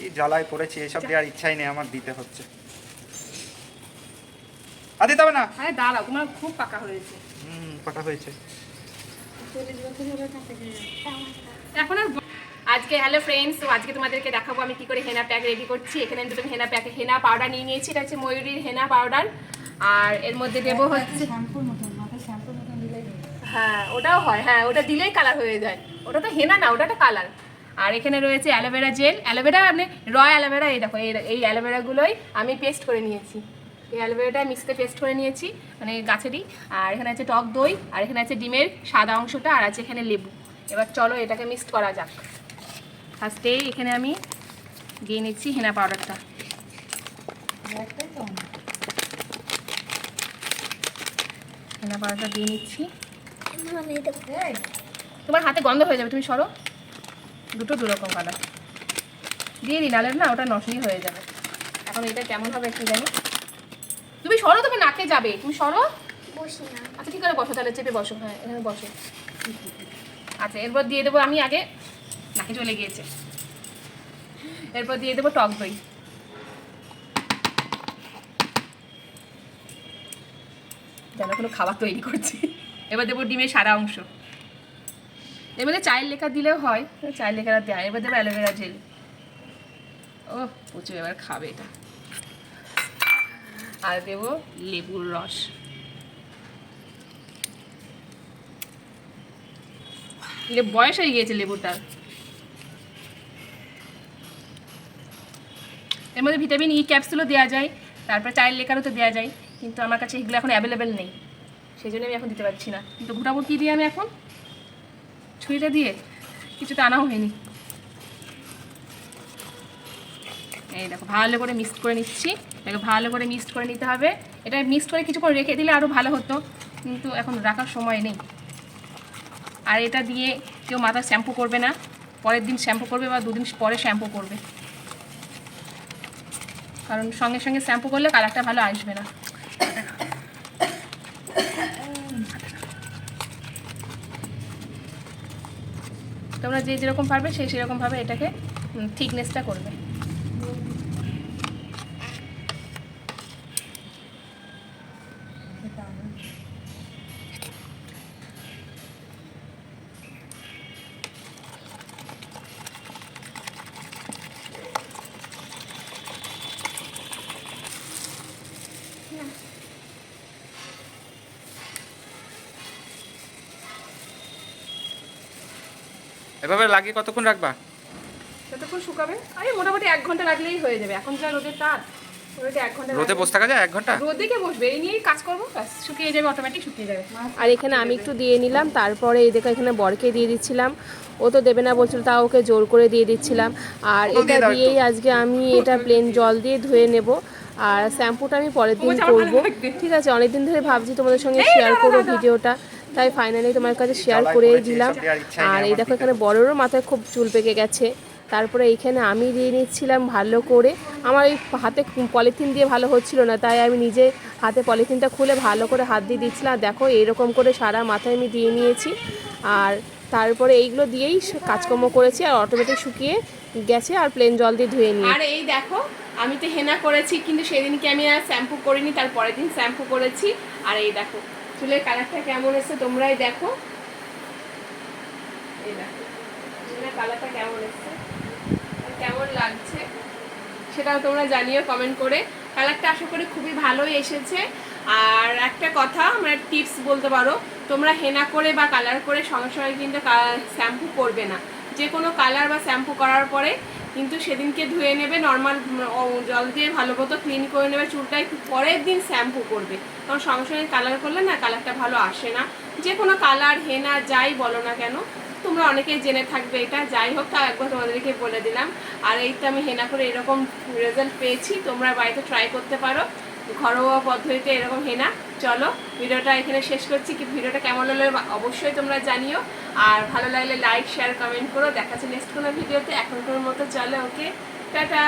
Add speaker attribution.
Speaker 1: এই জ্বালায় পড়েছি, এসব দেওয়ার ইচ্ছাই নেই আমার, দিতে হচ্ছে। আর দিতে হবে না।
Speaker 2: আরে দাঁড়াও, তোমার খুব পাকা হয়েছে।
Speaker 1: পাকা হয়েছে
Speaker 2: এখন আর আজকে হ্যালো ফ্রেন্ডস, তো আজকে তোমাদেরকে দেখাবো আমি কি করে হেনা প্যাক রেডি করছি। এখানে দুটো হেনা পাউডার নিয়ে নিয়েছি, এটা হচ্ছে ময়ূরীর হেনা পাউডার। আর এর মধ্যে দেবো হচ্ছে হ্যাঁ ওটাও হয়, হ্যাঁ ওটা দিলেই কালার হয়ে যায়, ওটা তো হেনা না, ওটা একটা কালার। আর এখানে রয়েছে অ্যালোভেরা জেল, অ্যালোভেরা আপনি অ্যালোভেরা, এই দেখো এই অ্যালোভেরাগুলোই আমি পেস্ট করে নিয়েছি, এই অ্যালোভেরাটা মিক্সিতে পেস্ট করে নিয়েছি, মানে গাছেরই। আর এখানে আছে টক দই, আর এখানে আছে ডিমের সাদা অংশটা, আর আছে এখানে লেবু। এবার চলো এটাকে মিক্স করা যাক। ফার্স্টেই এখানে আমি দিয়ে নিচ্ছি হেনা পাউডারটা। হেনা পাউডারটা দিয়ে নিচ্ছি। তোমার হাতে গন্ধ হয়ে যাবে, তুমি সরো। দুটো দুরকম কালার দিয়ে দিই, নাহলে না ওটা নষ্টই হয়ে যাবে। এখন এটা কেমন হবে একটু জানি। তুমি সরো, তুমি নাকে যাবে, তুমি সরো। আচ্ছা ঠিক আছে, বসো তাহলে, চেপে বসো। হ্যাঁ এখানে বসো। আচ্ছা এরপর দিয়ে দেবো, আমি আগে নাকে চলে গিয়েছে। এরপর দিয়ে দেবো টক দই। যেন কোনো খাবার তৈরি করছি। এবার দেবো ডিমের সাদা অংশ। এর মধ্যে চায়ের লেখা দিলেও হয়, চায়ের লেখাটা দেয়। এবার দেবো অ্যালোভেরা জেল। ও প্রচুর, এবার খাবে এটা। আর দেবো লেবুর রস। বয়স হয়ে গিয়েছে লেবুটার। এর মধ্যে ভিটামিন ই ক্যাপসুলও দেওয়া যায়, তারপরে চায়ের লেখারও তো দেওয়া যায়, কিন্তু আমার কাছে এগুলো এখন অ্যাভেলেবেল নেই, সেই জন্য আমি এখন দিতে পারছি না। কিন্তু ভুটাবো কী দিয়ে আমি এখন, ছুরিটা দিয়ে কিছুটা আনাও হয়নি। এই দেখো ভালো করে মিক্স করে নিচ্ছি, এটাকে ভালো করে মিক্স করে নিতে হবে। এটা মিক্স করে কিছুক্ষণ রেখে দিলে আরও ভালো হতো, কিন্তু এখন রাখার সময় নেই। আর এটা দিয়ে কেউ মাথা শ্যাম্পু করবে না, পরের দিন শ্যাম্পু করবে বা দুদিন পরে শ্যাম্পু করবে, কারণ সঙ্গে সঙ্গে শ্যাম্পু করলে কালারটা ভালো আসবে না। তোমরা যে যেরকম পারবে সেই সেরকমভাবে এটাকে থিকনেসটা করবে।
Speaker 1: এভাবে লাগিয়ে কতক্ষণ রাখবা?
Speaker 2: যতক্ষণ শুকাবে, আরে মোটামুটি 1 ঘন্টা লাগলেই হয়ে যাবে। এখন যা রোদের তাপ, ওইটা 1 ঘন্টা
Speaker 1: রোদে বসে থাকা যায় 1 ঘন্টা?
Speaker 2: রোদে কে বসবে, এই নিয়েই কাজ করবো, ব্যাস শুকিয়ে যাবে, অটোমেটিক শুকিয়ে যাবে। আর এখানে আমি একটু দিয়ে নিলাম, তারপরে এই দেখো এখানে বরকে দিয়ে দিচ্ছিলাম। ও তো দেবে না বলছিল, তাও ওকে জোর করে দিয়ে দিচ্ছিলাম। আর এটা দিয়েই আজকে আমি এটা প্লেন জল দিয়ে ধুয়ে নেব। আর শ্যাম্পুটা আমি পরের দিন করব, ঠিক আছে? অনেকদিন ধরে ভাবছি তোমাদের সঙ্গে শেয়ার করবো ভিডিওটা, তাই ফাইনালি তোমার কাছে শেয়ার করেই দিলাম। আর এই দেখো এখানে বড়োরও মাথায় খুব চুল পেকে গেছে। তারপরে এইখানে আমি দিয়ে নিচ্ছিলাম ভালো করে। আমার এই হাতে পলিথিন দিয়ে ভালো হচ্ছিল না, তাই আমি নিজে হাতে পলিথিনটা খুলে ভালো করে হাত দিয়ে দিচ্ছিলাম। দেখো এরকম করে সারা মাথায় আমি দিয়ে নিয়েছি। আর তারপরে এইগুলো দিয়েই কাজকর্ম করেছি, আর অটোমেটিক শুকিয়ে গেছে, আর প্লেন জল দিয়ে ধুয়ে নিই। আর এই দেখো আমি তো হেনা করেছি, কিন্তু সেদিনকে আমি আর শ্যাম্পু করিনি, তার পরের দিন শ্যাম্পু করেছি। আর এই দেখো চুলের কালারটা কেমন এসেছে তোমরাই দেখো, এই দেখো চুলের কালারটা কেমন এসেছে, কেমন লাগছে সেটাও তোমরা জানিও কমেন্ট করে। কালারটা আশা করি খুবই ভালোই এসেছে। আর একটা কথা, আমরা টিপস বলতে পারো, তোমরা হেনা করে বা কালার করে সঙ্গে সঙ্গে কিন্তু শ্যাম্পু করবে না। যে কোনো কালার বা শ্যাম্পু করার পরে কিন্তু সেদিনকে ধুয়ে নেবে, নর্মাল জল দিয়ে ভালো মতো ক্লিন করে নেবে চুলটা, একটু পরের দিন শ্যাম্পু করবে, কারণ সঙ্গে সঙ্গে কালার করলে না কালারটা ভালো আসে না। যে কোনো কালার হেনা যাই বলো না কেন, তোমরা অনেকেই জেনে থাকবে এটা, যাই হোক তাও একবার তোমাদেরকে বলে দিলাম। আর এই তো আমি হেনা করে এরকম রেজাল্ট পেয়েছি, তোমরা বাড়িতে ট্রাই করতে পারো ঘরোয়া পদ্ধতিতে এরকম হেনা। চলো ভিডিওটা এখানে শেষ করছি, কি ভিডিওটা কেমন হলো অবশ্যই তোমরা জানিও, আর ভালো লাগলে লাইক শেয়ার কমেন্ট করো। দেখা যাচ্ছে নেক্সট কোনো ভিডিওতে। এখনকার মতো চলো, ওকে টাটা।